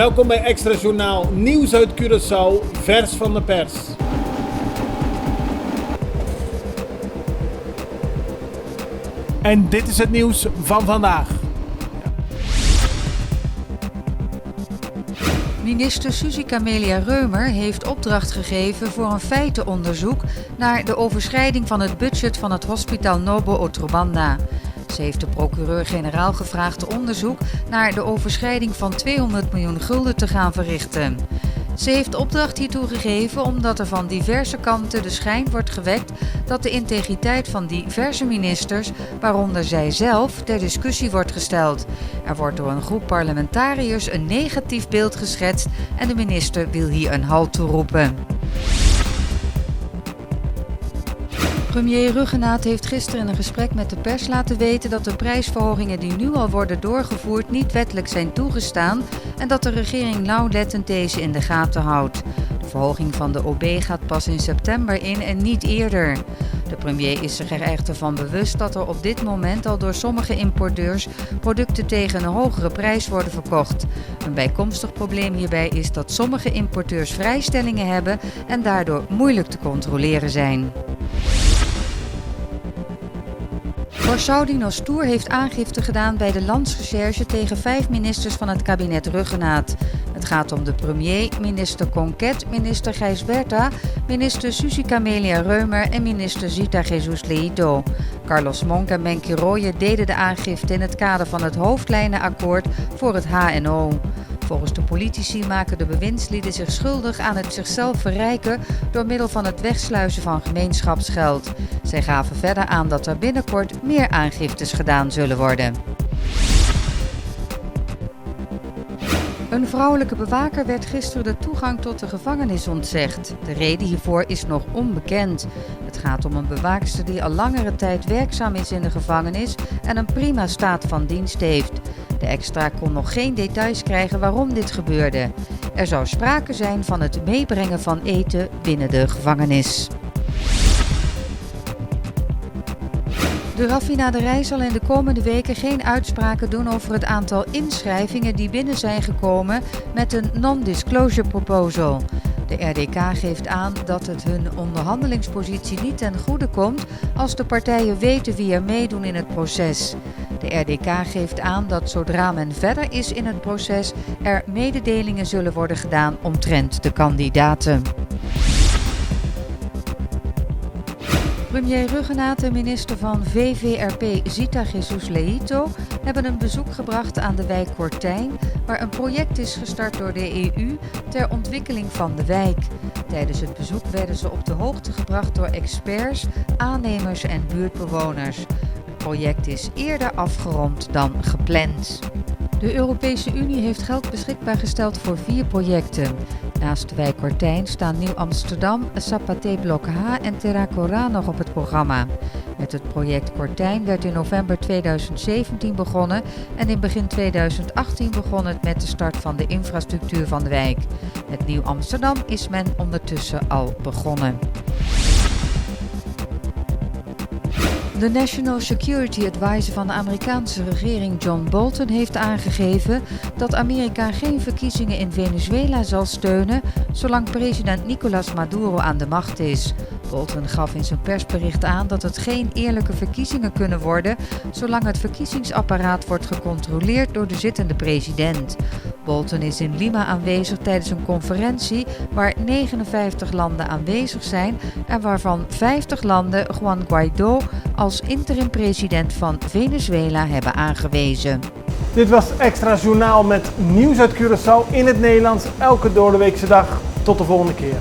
Welkom bij Extra Journaal, nieuws uit Curaçao, vers van de pers. En dit is het nieuws van vandaag. Minister Suzy Camelia Reumer heeft opdracht gegeven voor een feitenonderzoek naar de overschrijding van het budget van het Hospital Nobo Otrobanda. Ze heeft de procureur-generaal gevraagd onderzoek naar de overschrijding van 200 miljoen gulden te gaan verrichten. Ze heeft opdracht hiertoe gegeven omdat er van diverse kanten de schijn wordt gewekt dat de integriteit van diverse ministers, waaronder zij zelf, ter discussie wordt gesteld. Er wordt door een groep parlementariërs een negatief beeld geschetst en de minister wil hier een halt toeroepen. Premier Ruggenaat heeft gisteren in een gesprek met de pers laten weten dat de prijsverhogingen die nu al worden doorgevoerd niet wettelijk zijn toegestaan en dat de regering nauwlettend deze in de gaten houdt. De verhoging van de OB gaat pas in september in en niet eerder. De premier is zich er echter van bewust dat er op dit moment al door sommige importeurs producten tegen een hogere prijs worden verkocht. Een bijkomstig probleem hierbij is dat sommige importeurs vrijstellingen hebben en daardoor moeilijk te controleren zijn. Borssaudi Nostour heeft aangifte gedaan bij de Landsrecherche tegen 5 ministers van het kabinet Ruggenaat. Het gaat om de premier, minister Conquet, minister Gijs Berta, minister Suzy Camelia Reumer en minister Zita Jesus Leito. Carlos Monk en Menki Roye deden de aangifte in het kader van het hoofdlijnenakkoord voor het HNO. Volgens de politici maken de bewindslieden zich schuldig aan het zichzelf verrijken door middel van het wegsluizen van gemeenschapsgeld. Zij gaven verder aan dat er binnenkort meer aangiftes gedaan zullen worden. Een vrouwelijke bewaker werd gisteren de toegang tot de gevangenis ontzegd. De reden hiervoor is nog onbekend. Het gaat om een bewaakster die al langere tijd werkzaam is in de gevangenis en een prima staat van dienst heeft. De extra kon nog geen details krijgen waarom dit gebeurde. Er zou sprake zijn van het meebrengen van eten binnen de gevangenis. De raffinaderij zal in de komende weken geen uitspraken doen over het aantal inschrijvingen die binnen zijn gekomen met een non-disclosure proposal. De RDK geeft aan dat het hun onderhandelingspositie niet ten goede komt als de partijen weten wie er meedoen in het proces. De RDK geeft aan dat zodra men verder is in het proces er mededelingen zullen worden gedaan omtrent de kandidaten. Premier Ruggenaat en minister van VVRP Zita Jesus Leito hebben een bezoek gebracht aan de wijk Kortijn, waar een project is gestart door de EU ter ontwikkeling van de wijk. Tijdens het bezoek werden ze op de hoogte gebracht door experts, aannemers en buurtbewoners. Het project is eerder afgerond dan gepland. De Europese Unie heeft geld beschikbaar gesteld voor 4 projecten. Naast de wijk Kortijn staan Nieuw-Amsterdam, Sapaté Blok H en Terra Cora nog op het programma. Met het project Kortijn werd in november 2017 begonnen en in begin 2018 begon het met de start van de infrastructuur van de wijk. Met Nieuw-Amsterdam is men ondertussen al begonnen. De National Security Advisor van de Amerikaanse regering John Bolton heeft aangegeven dat Amerika geen verkiezingen in Venezuela zal steunen zolang president Nicolás Maduro aan de macht is. Bolton gaf in zijn persbericht aan dat het geen eerlijke verkiezingen kunnen worden zolang het verkiezingsapparaat wordt gecontroleerd door de zittende president. Bolton is in Lima aanwezig tijdens een conferentie waar 59 landen aanwezig zijn en waarvan 50 landen Juan Guaidó als interim-president van Venezuela hebben aangewezen. Dit was Extra Journaal met nieuws uit Curaçao in het Nederlands elke doordeweekse dag. Tot de volgende keer.